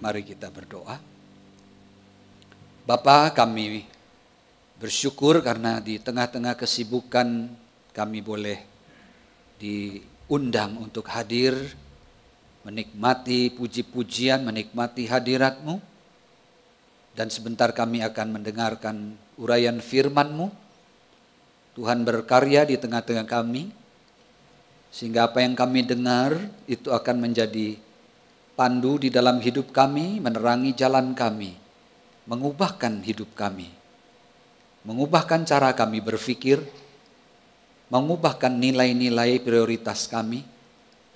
Mari kita berdoa. Bapa, kami bersyukur karena di tengah-tengah kesibukan kami boleh diundang untuk hadir, menikmati puji-pujian, menikmati hadirat-Mu. Dan sebentar kami akan mendengarkan uraian firman-Mu. Tuhan berkarya di tengah-tengah kami, sehingga apa yang kami dengar itu akan menjadi pandu di dalam hidup kami, menerangi jalan kami, mengubahkan hidup kami, mengubahkan cara kami berpikir, mengubahkan nilai-nilai prioritas kami,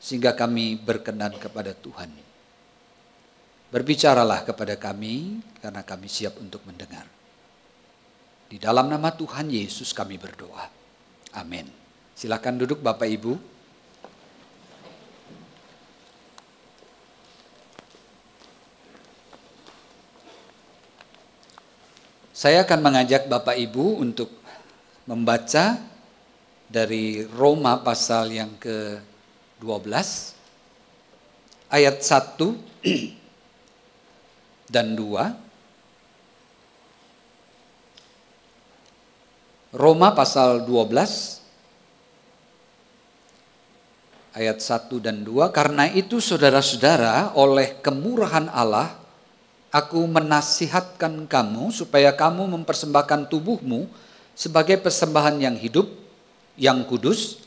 sehingga kami berkenan kepada Tuhan. Berbicaralah kepada kami, karena kami siap untuk mendengar. Di dalam nama Tuhan Yesus kami berdoa. Amin. Silakan duduk Bapak Ibu. Saya akan mengajak Bapak Ibu untuk membaca dari Roma pasal yang ke-12 ayat 1 dan 2. Roma pasal 12 ayat 1 dan 2. Karena itu saudara-saudara, oleh kemurahan Allah aku menasihatkan kamu supaya kamu mempersembahkan tubuhmu sebagai persembahan yang hidup, yang kudus,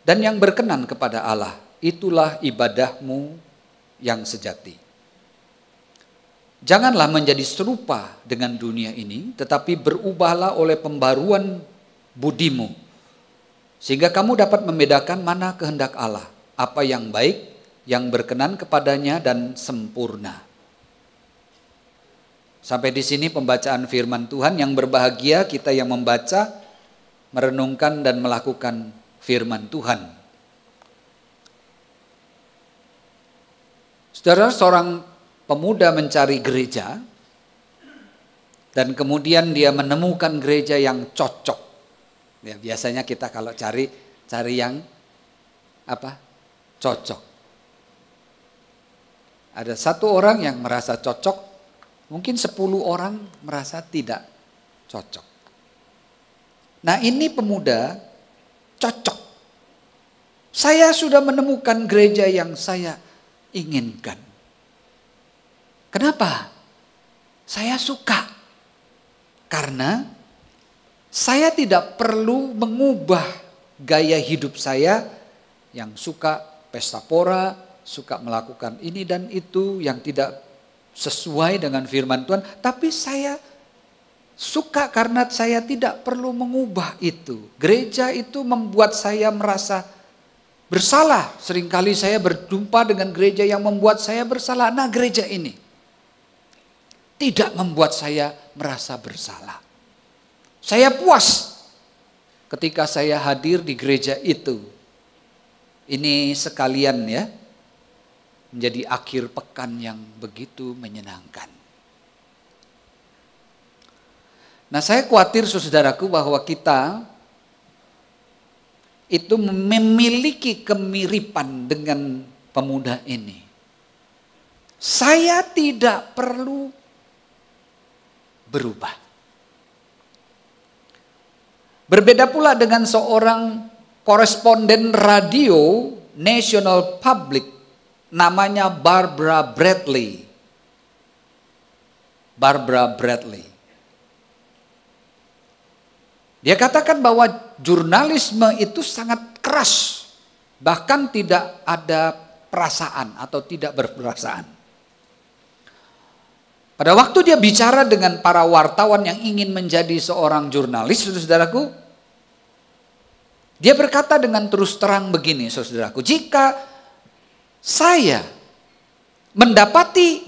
dan yang berkenan kepada Allah. Itulah ibadahmu yang sejati. Janganlah menjadi serupa dengan dunia ini, tetapi berubahlah oleh pembaruan budimu, sehingga kamu dapat membedakan mana kehendak Allah, apa yang baik, yang berkenan kepadanya, dan sempurna. Sampai di sini pembacaan firman Tuhan. Yang berbahagia kita yang membaca, merenungkan dan melakukan firman Tuhan. Saudara, seorang pemuda mencari gereja dan kemudian dia menemukan gereja yang cocok. Ya, biasanya kita kalau cari yang cocok. Ada satu orang yang merasa cocok, mungkin 10 orang merasa tidak cocok. Nah, ini pemuda cocok. Saya sudah menemukan gereja yang saya inginkan. Kenapa? Saya suka. Karena saya tidak perlu mengubah gaya hidup saya yang suka pesta pora, suka melakukan ini dan itu yang tidak sesuai dengan firman Tuhan, tapi saya suka karena saya tidak perlu mengubah itu. Gereja itu membuat saya merasa bersalah. Seringkali saya berjumpa dengan gereja yang membuat saya bersalah. Nah, gereja ini tidak membuat saya merasa bersalah. Saya puas ketika saya hadir di gereja itu. Ini sekalian ya, menjadi akhir pekan yang begitu menyenangkan. Nah, saya khawatir saudaraku bahwa kita itu memiliki kemiripan dengan pemuda ini. Saya tidak perlu berubah. Berbeda pula dengan seorang koresponden radio National Public, namanya Barbara Bradley. Barbara Bradley. Dia katakan bahwa jurnalisme itu sangat keras, bahkan tidak ada perasaan atau tidak berperasaan. Pada waktu dia bicara dengan para wartawan yang ingin menjadi seorang jurnalis, saudaraku, dia berkata dengan terus terang begini, saudaraku, jika saya mendapati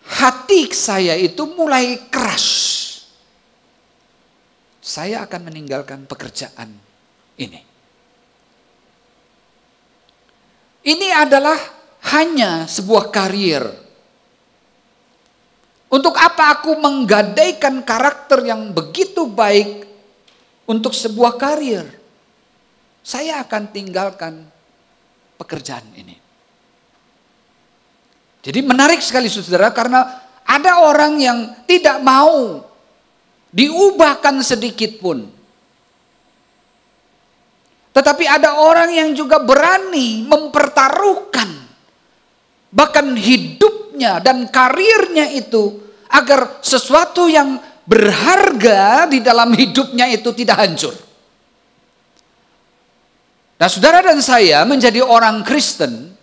hati saya itu mulai keras, saya akan meninggalkan pekerjaan ini. Ini adalah hanya sebuah karier. Untuk apa aku menggadaikan karakter yang begitu baik untuk sebuah karier? Saya akan tinggalkan pekerjaan ini. Jadi menarik sekali saudara, karena ada orang yang tidak mau diubahkan sedikit pun. Tetapi ada orang yang juga berani mempertaruhkan bahkan hidupnya dan karirnya itu agar sesuatu yang berharga di dalam hidupnya itu tidak hancur. Nah, saudara dan saya menjadi orang Kristen,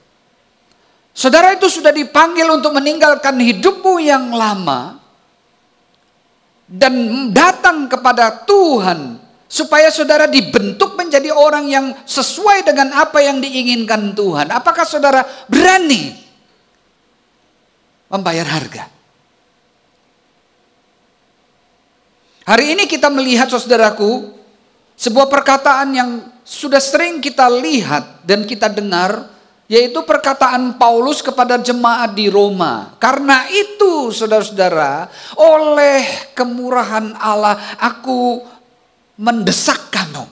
saudara itu sudah dipanggil untuk meninggalkan hidupmu yang lama dan datang kepada Tuhan supaya saudara dibentuk menjadi orang yang sesuai dengan apa yang diinginkan Tuhan. Apakah saudara berani membayar harga? Hari ini kita melihat, saudaraku, sebuah perkataan yang sudah sering kita lihat dan kita dengar, yaitu perkataan Paulus kepada jemaat di Roma. Karena itu, saudara-saudara, oleh kemurahan Allah aku mendesak kamu.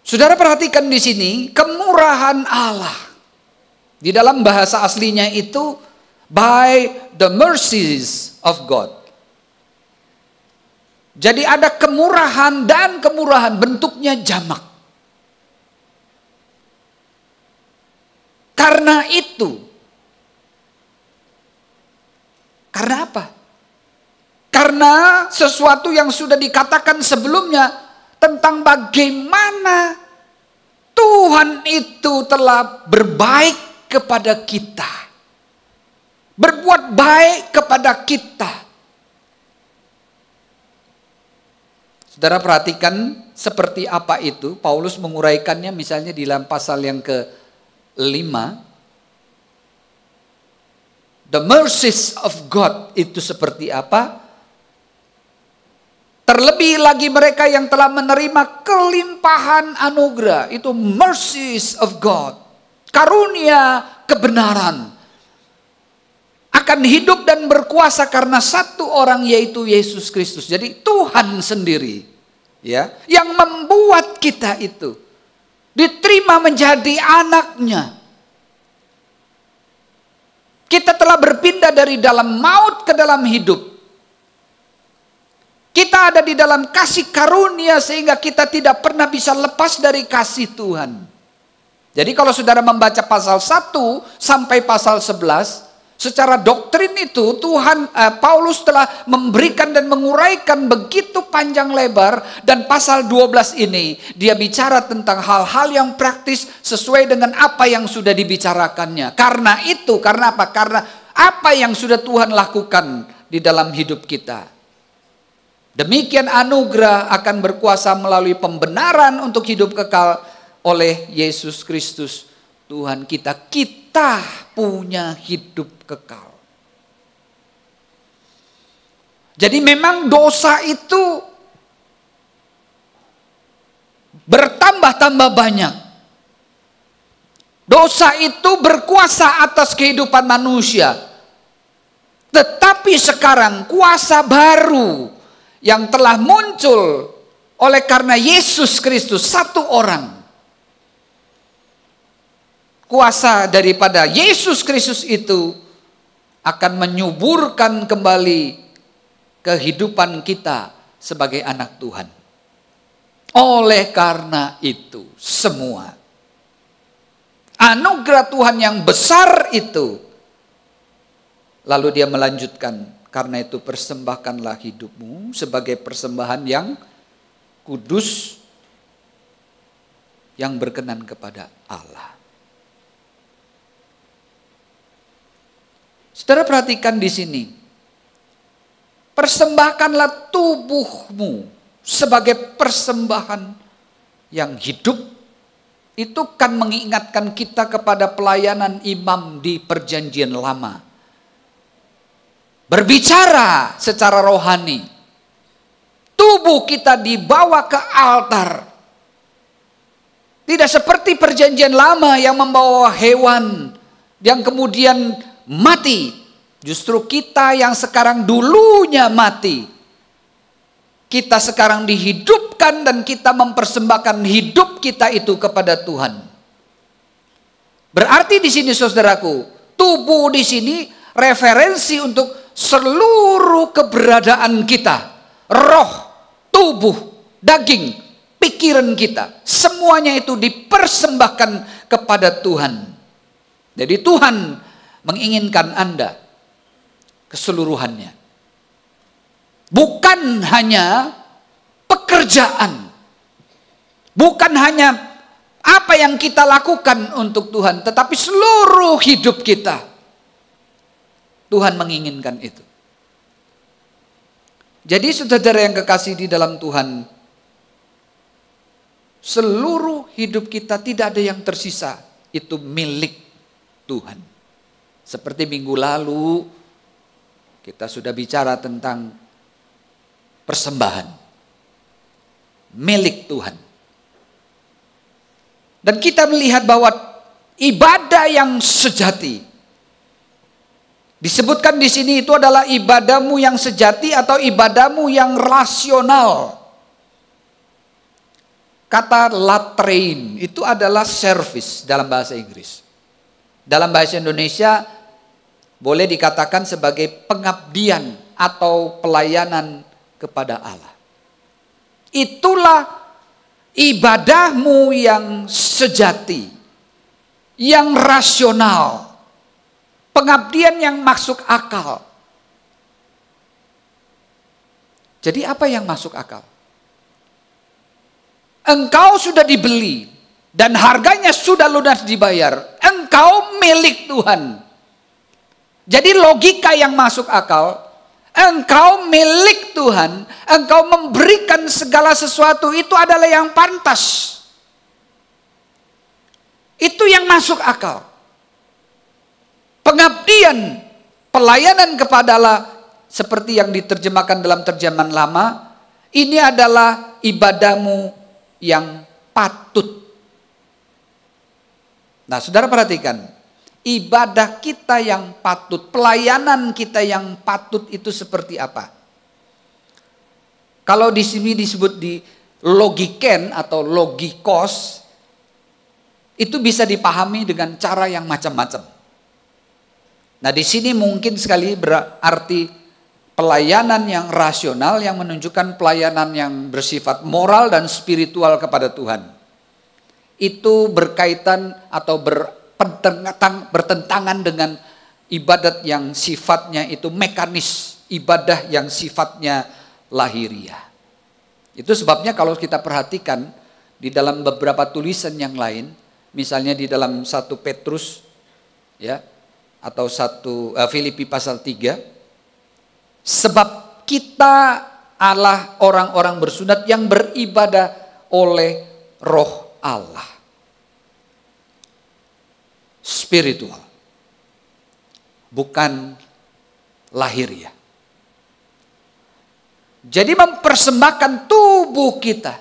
Saudara perhatikan di sini, kemurahan Allah. Di dalam bahasa aslinya itu by the mercies of God. Jadi ada kemurahan dan kemurahan, bentuknya jamak. Karena itu. Karena apa? Karena sesuatu yang sudah dikatakan sebelumnya tentang bagaimana Tuhan itu telah berbaik kepada kita. Berbuat baik kepada kita. Saudara perhatikan seperti apa itu. Paulus menguraikannya misalnya di dalam pasal yang ke-5. The mercies of God itu seperti apa? Terlebih lagi mereka yang telah menerima kelimpahan anugerah. Itu mercies of God. Karunia kebenaran. Akan hidup dan berkuasa karena satu orang, yaitu Yesus Kristus. Jadi Tuhan sendiri, ya, yang membuat kita itu diterima menjadi anaknya. Kita telah berpindah dari dalam maut ke dalam hidup. Kita ada di dalam kasih karunia sehingga kita tidak pernah bisa lepas dari kasih Tuhan. Jadi kalau saudara membaca pasal 1 sampai pasal 11, secara doktrin itu Paulus telah memberikan dan menguraikan begitu panjang lebar, dan pasal 12 ini dia bicara tentang hal-hal yang praktis sesuai dengan apa yang sudah dibicarakannya. Karena itu, karena apa? Karena apa yang sudah Tuhan lakukan di dalam hidup kita. Demikian anugerah akan berkuasa melalui pembenaran untuk hidup kekal oleh Yesus Kristus Tuhan kita. Kita punya hidup kekal. Jadi memang dosa itu bertambah-tambah banyak. Dosa itu berkuasa atas kehidupan manusia. Tetapi sekarang kuasa baru yang telah muncul oleh karena Yesus Kristus, satu orang. Kuasa daripada Yesus Kristus itu akan menyuburkan kembali kehidupan kita sebagai anak Tuhan. Oleh karena itu semua anugerah Tuhan yang besar itu, lalu dia melanjutkan, karena itu persembahkanlah hidupmu sebagai persembahan yang kudus, yang berkenan kepada Allah. Saudara perhatikan di sini. Persembahkanlah tubuhmu sebagai persembahan yang hidup. Itu kan mengingatkan kita kepada pelayanan imam di Perjanjian Lama. Berbicara secara rohani. Tubuh kita dibawa ke altar. Tidak seperti Perjanjian Lama yang membawa hewan yang kemudian mati. Justru kita yang sekarang dulunya mati, kita sekarang dihidupkan dan kita mempersembahkan hidup kita itu kepada Tuhan. Berarti di sini saudaraku, tubuh di sini referensi untuk seluruh keberadaan kita. Roh, tubuh, daging, pikiran kita. Semuanya itu dipersembahkan kepada Tuhan. Jadi Tuhan menginginkan Anda keseluruhannya. Bukan hanya pekerjaan. Bukan hanya apa yang kita lakukan untuk Tuhan, tetapi seluruh hidup kita. Tuhan menginginkan itu. Jadi saudara yang kekasih di dalam Tuhan, seluruh hidup kita tidak ada yang tersisa. Itu milik Tuhan. Seperti minggu lalu kita sudah bicara tentang persembahan. Milik Tuhan. Dan kita melihat bahwa ibadah yang sejati disebutkan di sini itu adalah ibadahmu yang sejati atau ibadahmu yang rasional. Kata latrein itu adalah service dalam bahasa Inggris. Dalam bahasa Indonesia boleh dikatakan sebagai pengabdian atau pelayanan kepada Allah. Itulah ibadahmu yang sejati, yang rasional, pengabdian yang masuk akal. Jadi apa yang masuk akal? Engkau sudah dibeli dan harganya sudah lunas dibayar. Engkau milik Tuhan. Jadi logika yang masuk akal, engkau milik Tuhan, engkau memberikan segala sesuatu itu adalah yang pantas. Itu yang masuk akal. Pengabdian, pelayanan kepada Allah seperti yang diterjemahkan dalam terjemahan lama, ini adalah ibadahmu yang patut. Nah, saudara perhatikan, ibadah kita yang patut, pelayanan kita yang patut itu seperti apa? Kalau di sini disebut di logiken atau logikos, itu bisa dipahami dengan cara yang macam-macam. Nah, di sini mungkin sekali berarti pelayanan yang rasional yang menunjukkan pelayanan yang bersifat moral dan spiritual kepada Tuhan. Itu berkaitan atau bertentangan dengan ibadat yang sifatnya itu mekanis, ibadah yang sifatnya lahiriah. Itu sebabnya kalau kita perhatikan di dalam beberapa tulisan yang lain, misalnya di dalam 1 Petrus ya atau Filipi pasal 3, sebab kita adalah orang-orang bersunat yang beribadah oleh Roh Allah. Spiritual. Bukan lahiriah. Jadi mempersembahkan tubuh kita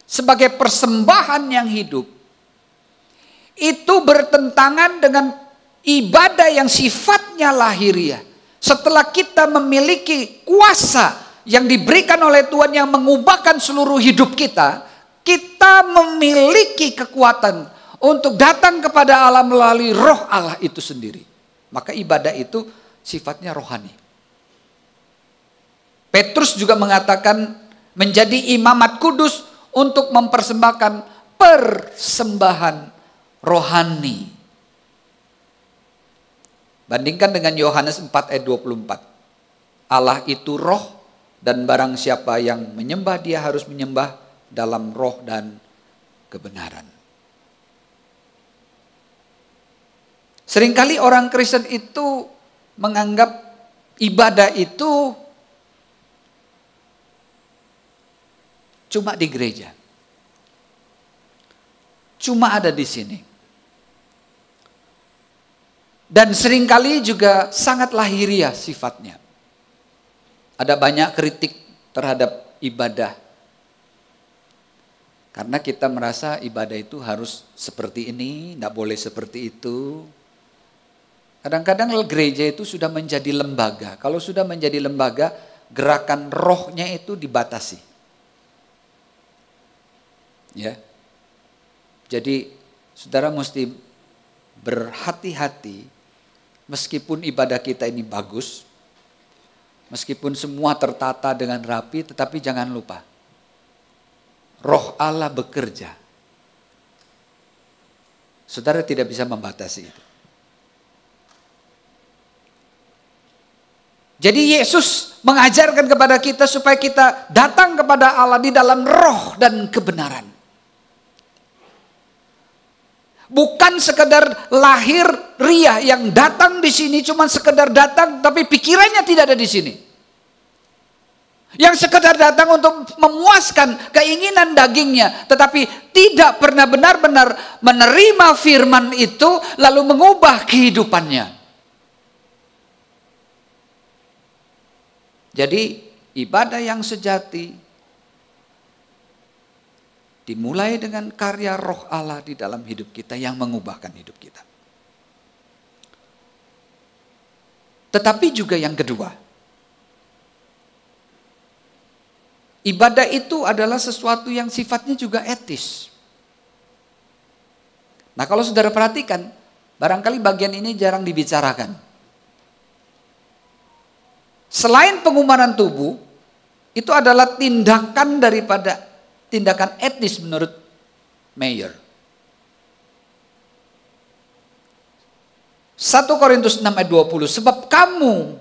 sebagai persembahan yang hidup itu bertentangan dengan ibadah yang sifatnya lahiriah. Setelah kita memiliki kuasa yang diberikan oleh Tuhan yang mengubahkan seluruh hidup kita, kita memiliki kekuatan untuk datang kepada Allah melalui Roh Allah itu sendiri. Maka ibadah itu sifatnya rohani. Petrus juga mengatakan menjadi imamat kudus untuk mempersembahkan persembahan rohani. Bandingkan dengan Yohanes 4 ayat 24. Allah itu roh dan barang siapa yang menyembah dia harus menyembah dalam roh dan kebenaran. Seringkali orang Kristen itu menganggap ibadah itu cuma di gereja. Cuma ada di sini. Dan seringkali juga sangat lahiriah sifatnya. Ada banyak kritik terhadap ibadah. Karena kita merasa ibadah itu harus seperti ini, tidak boleh seperti itu. Kadang-kadang gereja itu sudah menjadi lembaga. Kalau sudah menjadi lembaga, gerakan rohnya itu dibatasi. Ya. Jadi saudara mesti berhati-hati meskipun ibadah kita ini bagus, meskipun semua tertata dengan rapi, tetapi jangan lupa, Roh Allah bekerja. Saudara tidak bisa membatasi itu. Jadi Yesus mengajarkan kepada kita supaya kita datang kepada Allah di dalam roh dan kebenaran. Bukan sekedar lahir ria yang datang di sini cuma sekedar datang tapi pikirannya tidak ada di sini. Yang sekedar datang untuk memuaskan keinginan dagingnya, tetapi tidak pernah benar-benar menerima firman itu lalu mengubah kehidupannya. Jadi ibadah yang sejati dimulai dengan karya Roh Allah di dalam hidup kita yang mengubahkan hidup kita. Tetapi juga yang kedua, ibadah itu adalah sesuatu yang sifatnya juga etis. Nah, kalau saudara perhatikan, barangkali bagian ini jarang dibicarakan. Selain pengubahan tubuh, itu adalah tindakan daripada tindakan etis menurut Meyer. 1 Korintus 6 ayat 20, sebab kamu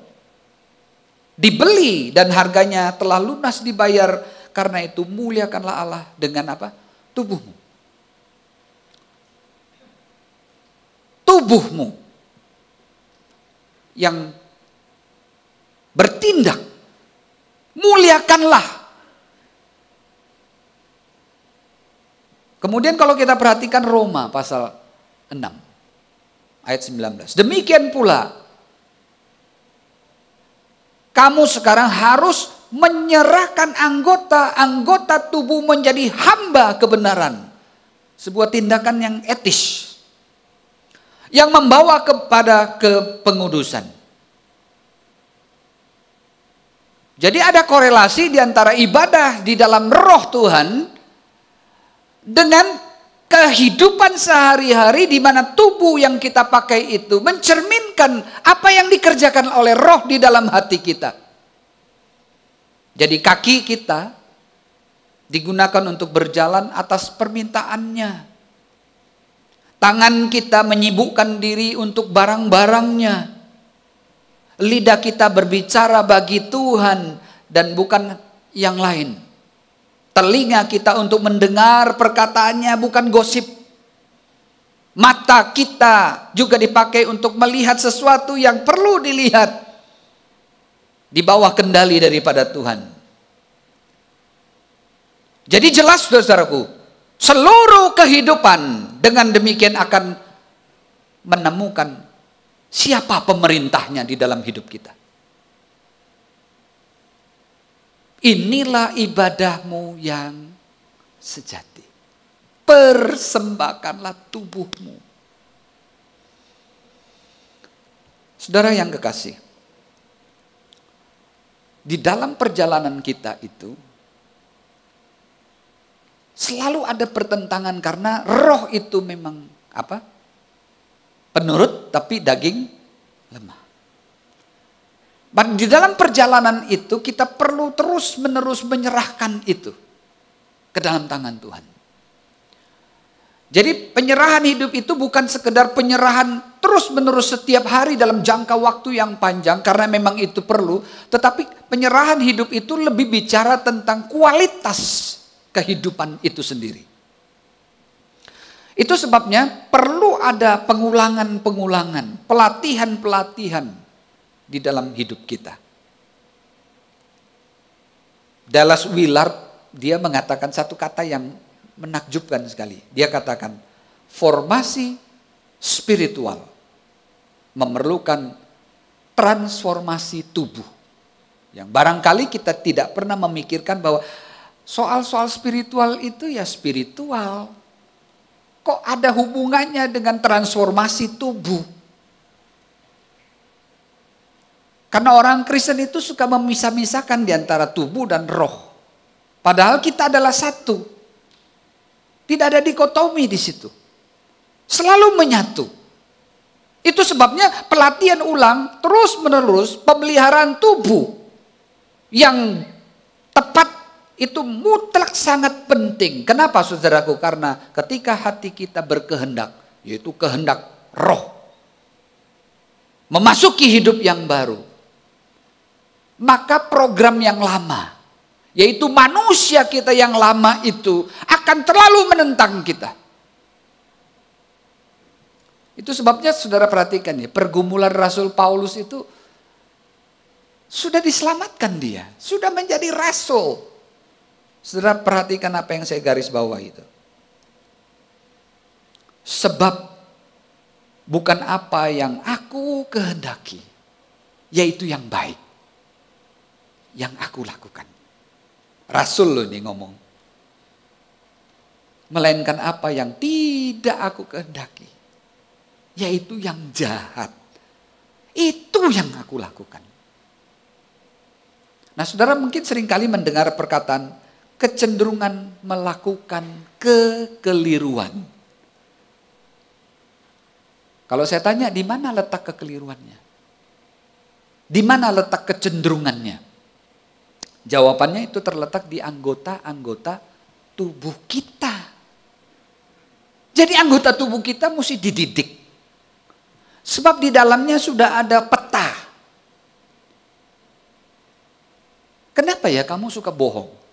dibeli dan harganya telah lunas dibayar, karena itu muliakanlah Allah dengan apa? Tubuhmu. Tubuhmu yang bertindak, muliakanlah. Kemudian kalau kita perhatikan Roma pasal 6 ayat 19. Demikian pula kamu sekarang harus menyerahkan anggota-anggota tubuh menjadi hamba kebenaran. Sebuah tindakan yang etis, yang membawa kepada kepengudusan. Jadi ada korelasi di antara ibadah di dalam roh Tuhan dengan kehidupan sehari-hari, di mana tubuh yang kita pakai itu mencerminkan apa yang dikerjakan oleh roh di dalam hati kita. Jadi kaki kita digunakan untuk berjalan atas permintaannya. Tangan kita menyibukkan diri untuk barang-barangnya. Lidah kita berbicara bagi Tuhan dan bukan yang lain. Telinga kita untuk mendengar perkataannya, bukan gosip. Mata kita juga dipakai untuk melihat sesuatu yang perlu dilihat di bawah kendali daripada Tuhan. Jadi jelas saudaraku, seluruh kehidupan dengan demikian akan menemukan siapa pemerintahnya di dalam hidup kita. Inilah ibadahmu yang sejati. Persembahkanlah tubuhmu. Saudara yang kekasih, di dalam perjalanan kita itu selalu ada pertentangan, karena roh itu memang apa? Penurut, tapi daging lemah. Di dalam perjalanan itu kita perlu terus-menerus menyerahkan itu ke dalam tangan Tuhan. Jadi penyerahan hidup itu bukan sekedar penyerahan terus-menerus setiap hari dalam jangka waktu yang panjang, karena memang itu perlu. Tetapi penyerahan hidup itu lebih bicara tentang kualitas kehidupan itu sendiri. Itu sebabnya perlu ada pengulangan-pengulangan, pelatihan-pelatihan di dalam hidup kita. Dallas Willard, dia mengatakan satu kata yang menakjubkan sekali. Dia katakan, formasi spiritual memerlukan transformasi tubuh. Yang barangkali kita tidak pernah memikirkan bahwa soal-soal spiritual itu ya spiritual. Kok ada hubungannya dengan transformasi tubuh? Karena orang Kristen itu suka memisah-misahkan di antara tubuh dan roh. Padahal kita adalah satu. Tidak ada dikotomi di situ. Selalu menyatu. Itu sebabnya pelatihan ulang terus menerus pemeliharaan tubuh yang tepat itu mutlak sangat penting. Kenapa saudaraku? Karena ketika hati kita berkehendak, yaitu kehendak roh, memasuki hidup yang baru, maka program yang lama, yaitu manusia kita yang lama itu akan terlalu menentang kita. Itu sebabnya saudara perhatikan ya, pergumulan Rasul Paulus itu sudah diselamatkan dia, sudah menjadi rasul. Saudara perhatikan apa yang saya garis bawah itu. Sebab bukan apa yang aku kehendaki, yaitu yang baik, yang aku lakukan. Rasul loh ini ngomong. Melainkan apa yang tidak aku kehendaki, yaitu yang jahat. Itu yang aku lakukan. Nah saudara mungkin seringkali mendengar perkataan kecenderungan melakukan kekeliruan. Kalau saya tanya di mana letak kekeliruannya? Di mana letak kecenderungannya? Jawabannya itu terletak di anggota-anggota tubuh kita. Jadi anggota tubuh kita mesti dididik. Sebab di dalamnya sudah ada peta. Kenapa ya kamu suka bohong?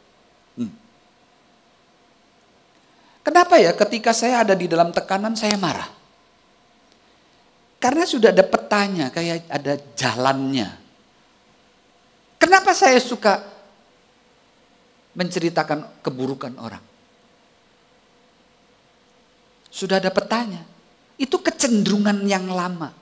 Kenapa ya ketika saya ada di dalam tekanan saya marah? Karena sudah ada petanya, kayak ada jalannya. Kenapa saya suka menceritakan keburukan orang? Sudah ada petanya. Itu kecenderungan yang lama.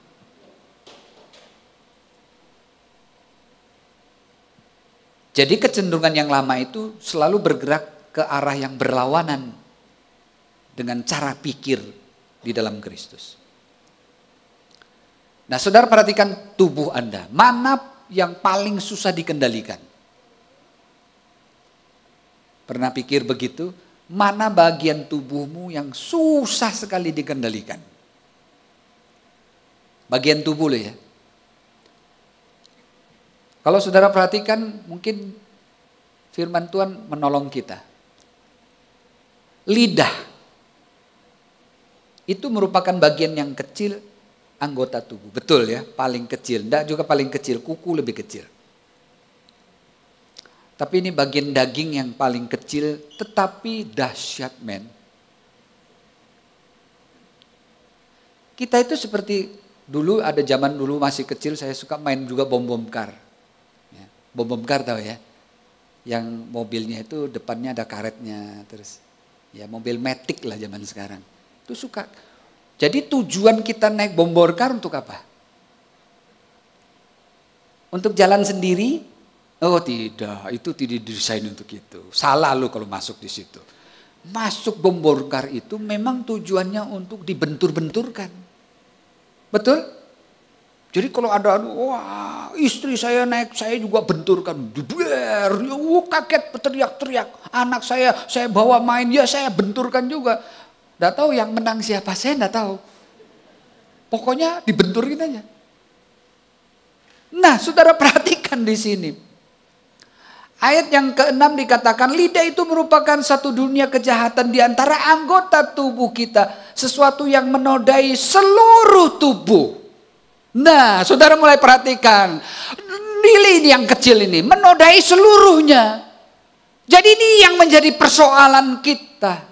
Jadi kecenderungan yang lama itu selalu bergerak ke arah yang berlawanan dengan cara pikir di dalam Kristus. Nah saudara perhatikan tubuh Anda. Mana yang paling susah dikendalikan? Pernah pikir begitu? Mana bagian tubuhmu yang susah sekali dikendalikan? Bagian tubuh loh ya. Kalau saudara perhatikan mungkin firman Tuhan menolong kita. Lidah itu merupakan bagian yang kecil anggota tubuh. Betul ya, paling kecil. Tidak juga paling kecil, kuku lebih kecil. Tapi ini bagian daging yang paling kecil tetapi dahsyat men. Kita itu seperti dulu ada zaman dulu masih kecil saya suka main juga bom-bom kar. Bom-bom kar tahu ya? Yang mobilnya itu depannya ada karetnya terus. Ya mobil matic lah zaman sekarang. Itu suka. Jadi tujuan kita naik bom-bom kar untuk apa? Untuk jalan sendiri? Oh tidak, itu tidak didesain untuk itu. Salah lu kalau masuk di situ. Masuk bom-bom kar itu memang tujuannya untuk dibentur-benturkan. Betul? Jadi kalau ada, wah istri saya naik, saya juga benturkan. Duber, kaget teriak-teriak. Anak saya bawa main, ya saya benturkan juga. Nggak tahu yang menang siapa, saya nggak tahu. Pokoknya dibenturin aja. Nah saudara perhatikan di sini. Ayat yang ke-6 dikatakan lidah itu merupakan satu dunia kejahatan di antara anggota tubuh kita. Sesuatu yang menodai seluruh tubuh. Nah, saudara mulai perhatikan, lili ini yang kecil ini menodai seluruhnya. Jadi ini yang menjadi persoalan kita.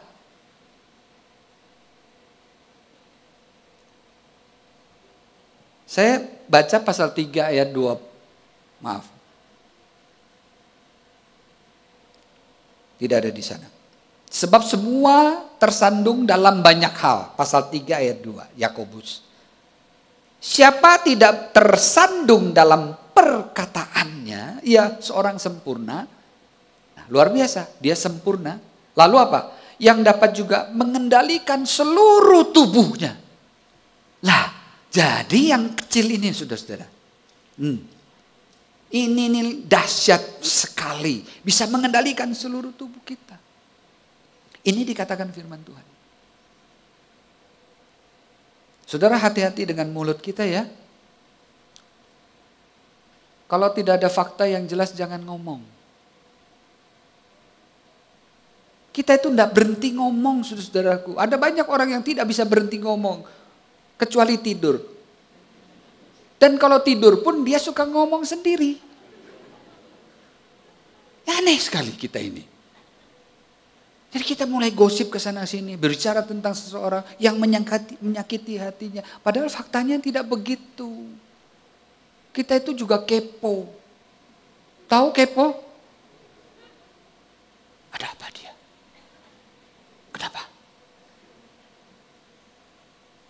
Saya baca pasal 3 ayat 2. Maaf. Tidak ada di sana. Sebab semua tersandung dalam banyak hal. Pasal 3 ayat 2, Yakobus. Siapa tidak tersandung dalam perkataannya, ia seorang sempurna. Nah, luar biasa, dia sempurna. Lalu apa? Yang dapat juga mengendalikan seluruh tubuhnya. Lah, jadi yang kecil ini saudara-saudara. Ini dahsyat sekali. Bisa mengendalikan seluruh tubuh kita. Ini dikatakan firman Tuhan. Saudara, hati-hati dengan mulut kita ya. Kalau tidak ada fakta yang jelas jangan ngomong. Kita itu tidak berhenti ngomong, saudaraku. Ada banyak orang yang tidak bisa berhenti ngomong. Kecuali tidur. Dan kalau tidur pun dia suka ngomong sendiri. Aneh sekali kita ini. Jadi kita mulai gosip ke sana sini, berbicara tentang seseorang yang menyakiti hatinya. Padahal faktanya tidak begitu. Kita itu juga kepo. Tahu kepo? Ada apa dia? Kenapa?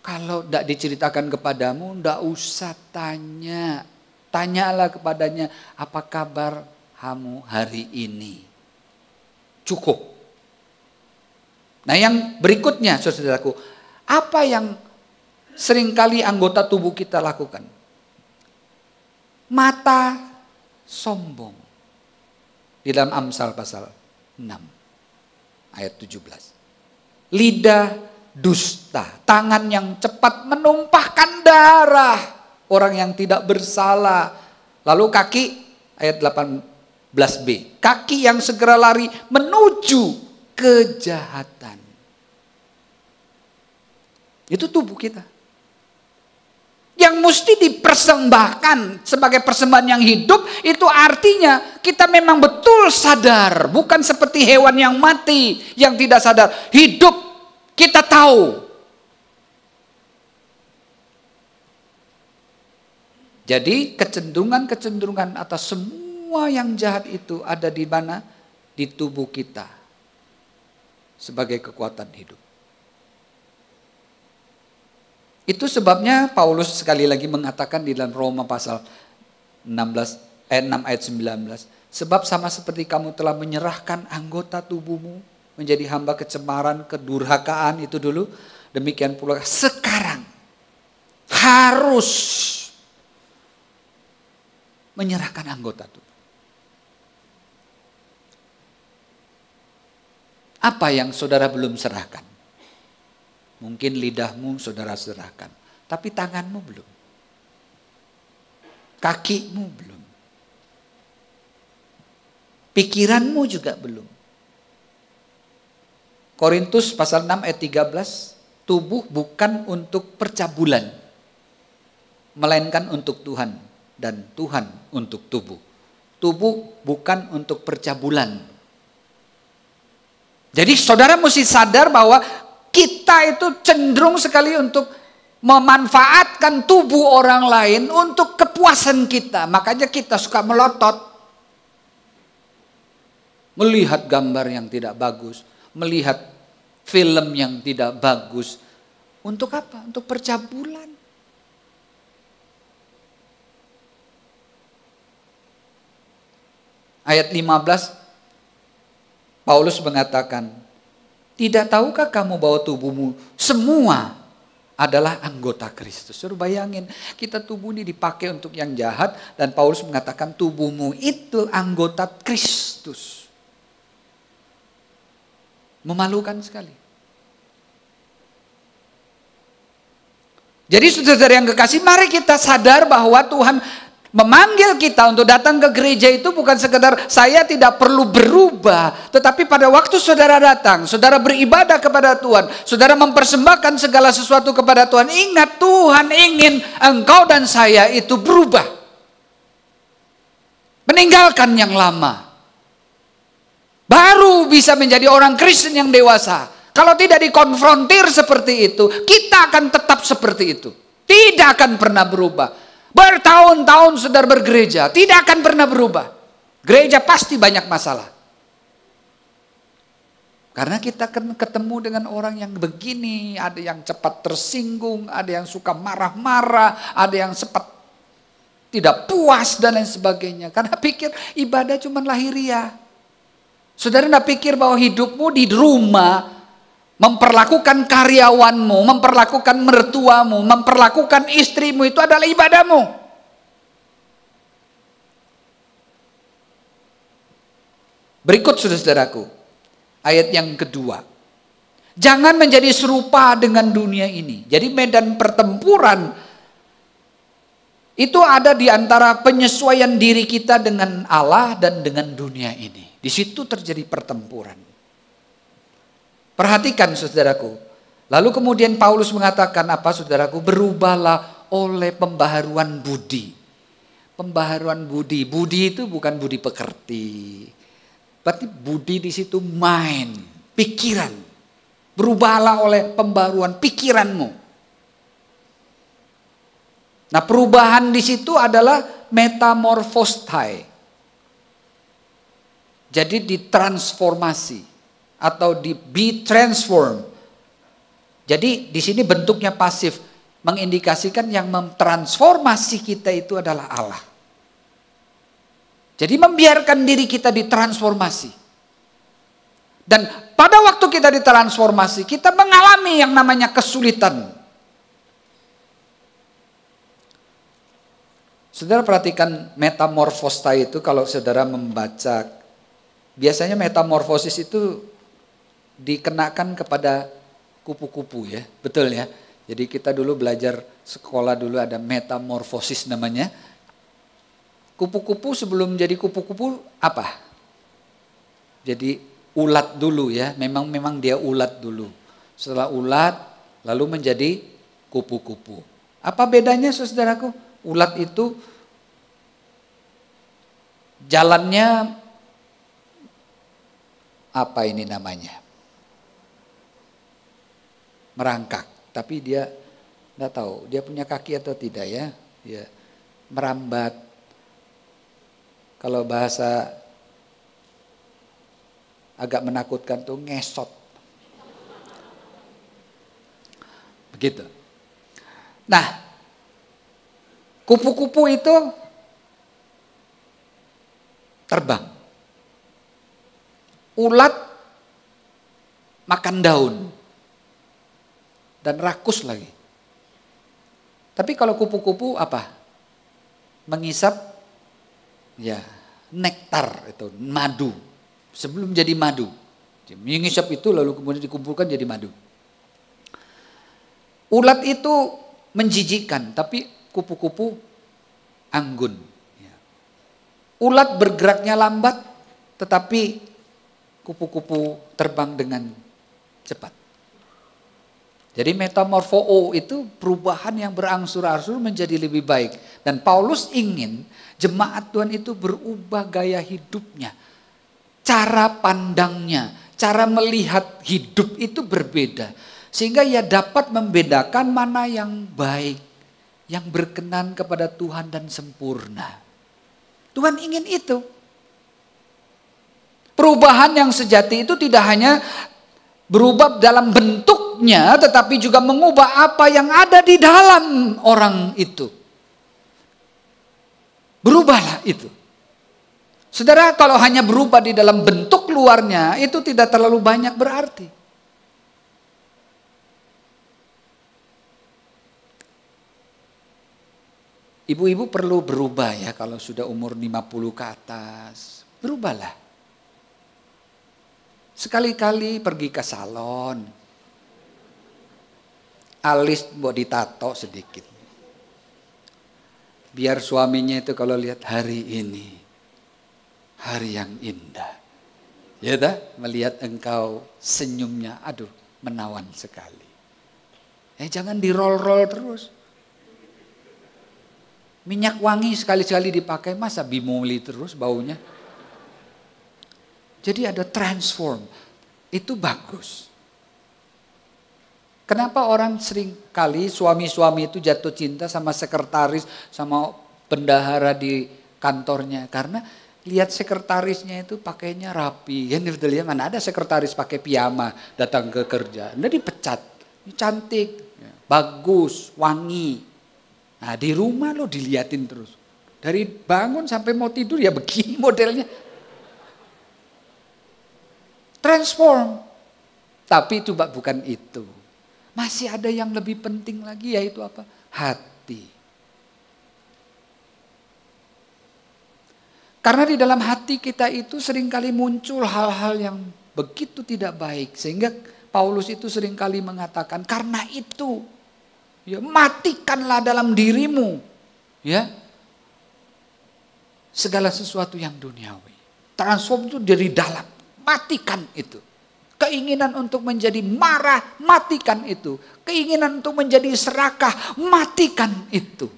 Kalau tidak diceritakan kepadamu, tidak usah tanya. Tanyalah kepadanya, apa kabar kamu hari ini? Cukup. Nah yang berikutnya saudaraku, apa yang seringkali anggota tubuh kita lakukan? Mata sombong. Di dalam Amsal pasal 6 ayat 17. Lidah dusta, tangan yang cepat menumpahkan darah orang yang tidak bersalah. Lalu kaki ayat 18b, kaki yang segera lari menuju kejahatan. Itu tubuh kita. Yang mesti dipersembahkan sebagai persembahan yang hidup, itu artinya kita memang betul sadar. Bukan seperti hewan yang mati, yang tidak sadar. Hidup, kita tahu. Jadi kecenderungan atas semua yang jahat itu ada di mana? Di tubuh kita. Sebagai kekuatan hidup. Itu sebabnya Paulus sekali lagi mengatakan di dalam Roma pasal 6 ayat 19. Sebab sama seperti kamu telah menyerahkan anggota tubuhmu menjadi hamba kecemaran, kedurhakaan itu dulu. Demikian pula sekarang harus menyerahkan anggota tubuh. Apa yang saudara belum serahkan? Mungkin lidahmu saudara serahkan, tapi tanganmu belum. Kakimu belum. Pikiranmu juga belum. Korintus pasal 6 ayat 13, tubuh bukan untuk percabulan, melainkan untuk Tuhan, dan Tuhan untuk tubuh. Tubuh bukan untuk percabulan. Jadi saudara mesti sadar bahwa kita itu cenderung sekali untuk memanfaatkan tubuh orang lain untuk kepuasan kita. Makanya kita suka melotot. Melihat gambar yang tidak bagus. Melihat film yang tidak bagus. Untuk apa? Untuk percabulan. Ayat 15, Paulus mengatakan, tidak tahukah kamu bahwa tubuhmu semua adalah anggota Kristus? Suruh bayangin, kita tubuh ini dipakai untuk yang jahat, dan Paulus mengatakan tubuhmu itu anggota Kristus. Memalukan sekali. Jadi saudara yang kekasih, mari kita sadar bahwa Tuhan memanggil kita untuk datang ke gereja itu bukan sekedar saya tidak perlu berubah. Tetapi pada waktu saudara datang, saudara beribadah kepada Tuhan, saudara mempersembahkan segala sesuatu kepada Tuhan. Ingat, Tuhan ingin engkau dan saya itu berubah. Meninggalkan yang lama. Baru bisa menjadi orang Kristen yang dewasa. Kalau tidak dikonfrontir seperti itu, kita akan tetap seperti itu. Tidak akan pernah berubah. Bertahun-tahun saudara bergereja, tidak akan pernah berubah. Gereja pasti banyak masalah. Karena kita akan ketemu dengan orang yang begini, ada yang cepat tersinggung, ada yang suka marah-marah, ada yang cepat tidak puas dan lain sebagainya. Karena pikir ibadah cuma lahiriah. Saudara tidak pikir bahwa hidupmu di rumah, memperlakukan karyawanmu, memperlakukan mertuamu, memperlakukan istrimu itu adalah ibadahmu. Berikut saudaraku, ayat yang kedua. Jangan menjadi serupa dengan dunia ini. Jadi medan pertempuran itu ada di antara penyesuaian diri kita dengan Allah dan dengan dunia ini. Di situ terjadi pertempuran. Perhatikan saudaraku. Lalu kemudian Paulus mengatakan apa saudaraku? Berubahlah oleh pembaharuan budi. Pembaharuan budi. Budi itu bukan budi pekerti. Berarti budi di situ mind, pikiran. Berubahlah oleh pembaharuan pikiranmu. Nah, perubahan di situ adalah metamorphostai. Jadi ditransformasi atau be transformed. Jadi di sini bentuknya pasif, mengindikasikan yang mentransformasi kita itu adalah Allah. Jadi membiarkan diri kita ditransformasi. Dan pada waktu kita ditransformasi, kita mengalami yang namanya kesulitan. Saudara perhatikan metamorfosta itu kalau saudara membaca, biasanya metamorfosis itu dikenakan kepada kupu-kupu ya, betul ya. Jadi kita dulu belajar sekolah dulu ada metamorfosis namanya. Kupu-kupu sebelum jadi kupu-kupu apa? Jadi ulat dulu ya, memang dia ulat dulu. Setelah ulat lalu menjadi kupu-kupu. Apa bedanya saudaraku? Ulat itu jalannya apa ini namanya? Merangkak, tapi dia enggak tahu dia punya kaki atau tidak ya. Ya, merambat. Kalau bahasa agak menakutkan tuh ngesot. Begitu. Nah, kupu-kupu itu terbang. Ulat makan daun. Dan rakus lagi. Tapi kalau kupu-kupu apa? Mengisap ya nektar itu, madu. Sebelum jadi madu. Mengisap itu lalu kemudian dikumpulkan jadi madu. Ulat itu menjijikkan, tapi kupu-kupu anggun. Ulat bergeraknya lambat, tetapi kupu-kupu terbang dengan cepat. Jadi metamorfoo itu perubahan yang berangsur-angsur menjadi lebih baik. Dan Paulus ingin jemaat Tuhan itu berubah gaya hidupnya. Cara pandangnya, cara melihat hidup itu berbeda. Sehingga ia dapat membedakan mana yang baik, yang berkenan kepada Tuhan dan sempurna. Tuhan ingin itu. Perubahan yang sejati itu tidak hanya berubah dalam bentuknya, tetapi juga mengubah apa yang ada di dalam orang itu. Berubahlah itu. Saudara, kalau hanya berubah di dalam bentuk luarnya, itu tidak terlalu banyak berarti. Ibu-ibu perlu berubah ya kalau sudah umur 50 ke atas. Berubahlah. Sekali-kali pergi ke salon. Alis mau ditato sedikit. Biar suaminya itu kalau lihat hari ini. Hari yang indah. Ya dah, melihat engkau senyumnya, aduh menawan sekali. Jangan di-roll-roll terus. Minyak wangi sekali-sekali dipakai, masa bimoli terus baunya. Jadi ada transform, itu bagus. Kenapa orang sering kali suami-suami itu jatuh cinta sama sekretaris, sama bendahara di kantornya. Karena lihat sekretarisnya itu pakainya rapi. Kan betul ya, mana ada sekretaris pakai piyama datang ke kerja. Nah dipecat, ini cantik, bagus, wangi. Nah di rumah lo diliatin terus. Dari bangun sampai mau tidur ya begini modelnya. Transform. Tapi itu bukan itu. Masih ada yang lebih penting lagi, yaitu apa? Hati. Karena di dalam hati kita itu seringkali muncul hal-hal yang begitu tidak baik. Sehingga Paulus itu seringkali mengatakan, karena itu ya, matikanlah dalam dirimu ya segala sesuatu yang duniawi. Transform itu dari dalam, matikan itu. Keinginan untuk menjadi marah, matikan itu. Keinginan untuk menjadi serakah, matikan itu.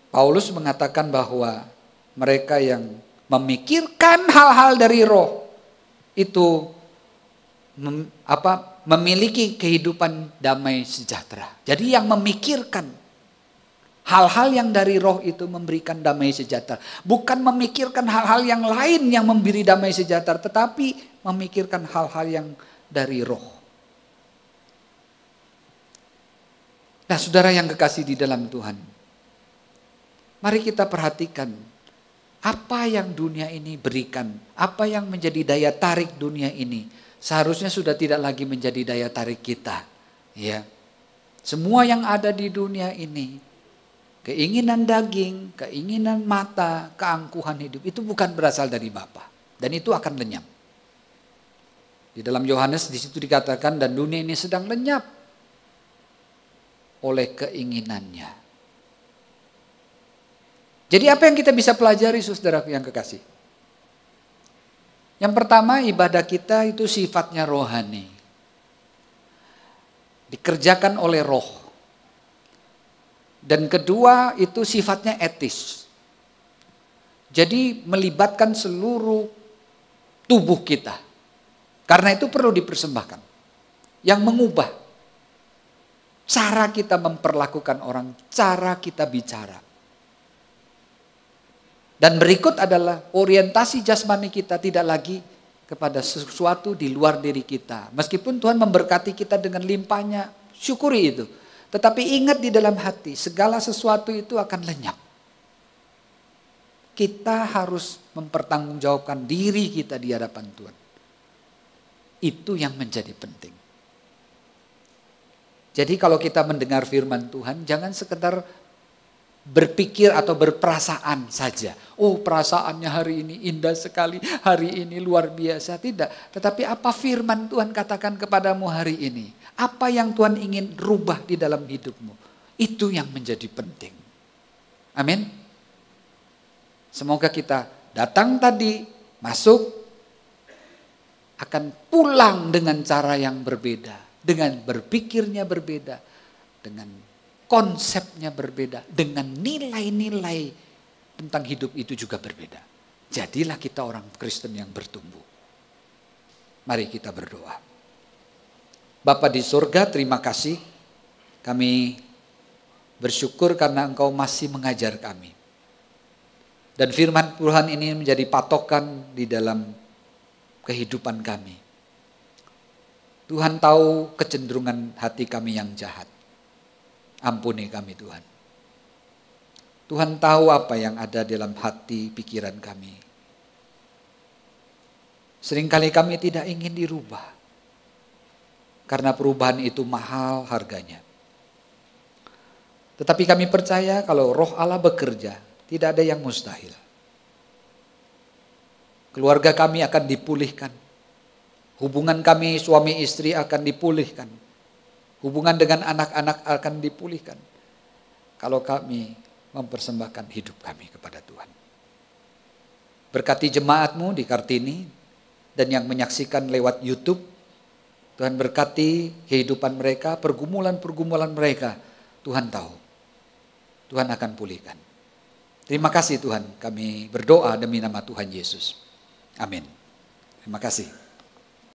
Paulus mengatakan bahwa mereka yang memikirkan hal-hal dari roh itu memiliki kehidupan damai sejahtera. Jadi yang memikirkan hal-hal yang dari roh itu memberikan damai sejahtera. Bukan memikirkan hal-hal yang lain yang memberi damai sejahtera, tetapi memikirkan hal-hal yang dari roh. Nah, saudara yang kekasih di dalam Tuhan, mari kita perhatikan apa yang dunia ini berikan, apa yang menjadi daya tarik dunia ini. Seharusnya sudah tidak lagi menjadi daya tarik kita. Ya, semua yang ada di dunia ini, keinginan daging, keinginan mata, keangkuhan hidup, itu bukan berasal dari Bapa. Dan itu akan lenyap. Di dalam Yohanes di situ dikatakan, dan dunia ini sedang lenyap oleh keinginannya. Jadi apa yang kita bisa pelajari, saudara yang kekasih? Yang pertama, ibadah kita itu sifatnya rohani. Dikerjakan oleh roh. Dan kedua, itu sifatnya etis. Jadi melibatkan seluruh tubuh kita. Karena itu perlu dipersembahkan. Yang mengubah cara kita memperlakukan orang, cara kita bicara. Dan berikut adalah orientasi jasmani kita tidak lagi kepada sesuatu di luar diri kita. Meskipun Tuhan memberkati kita dengan limpahnya, syukuri itu. Tetapi ingat di dalam hati, segala sesuatu itu akan lenyap. Kita harus mempertanggungjawabkan diri kita di hadapan Tuhan. Itu yang menjadi penting. Jadi kalau kita mendengar firman Tuhan, jangan sekedar berpikir atau berperasaan saja. Oh, perasaannya hari ini indah sekali, hari ini luar biasa. Tidak, tetapi apa firman Tuhan katakan kepadamu hari ini? Apa yang Tuhan ingin rubah di dalam hidupmu? Itu yang menjadi penting. Amin. Semoga kita datang tadi, masuk, akan pulang dengan cara yang berbeda, dengan berpikirnya berbeda, dengan konsepnya berbeda, dengan nilai-nilai tentang hidup itu juga berbeda. Jadilah kita orang Kristen yang bertumbuh. Mari kita berdoa. Bapa di surga, terima kasih. Kami bersyukur karena Engkau masih mengajar kami. Dan firman Tuhan ini menjadi patokan di dalam kehidupan kami. Tuhan tahu kecenderungan hati kami yang jahat. Ampuni kami Tuhan. Tuhan tahu apa yang ada dalam hati pikiran kami. Seringkali kami tidak ingin dirubah. Karena perubahan itu mahal harganya. Tetapi kami percaya kalau Roh Allah bekerja, tidak ada yang mustahil. Keluarga kami akan dipulihkan. Hubungan kami suami istri akan dipulihkan. Hubungan dengan anak-anak akan dipulihkan. Kalau kami mempersembahkan hidup kami kepada Tuhan. Berkati jemaat-Mu di Kartini dan yang menyaksikan lewat YouTube. Tuhan berkati kehidupan mereka, pergumulan-pergumulan mereka. Tuhan tahu. Tuhan akan pulihkan. Terima kasih Tuhan, kami berdoa demi nama Tuhan Yesus. Amin. Terima kasih.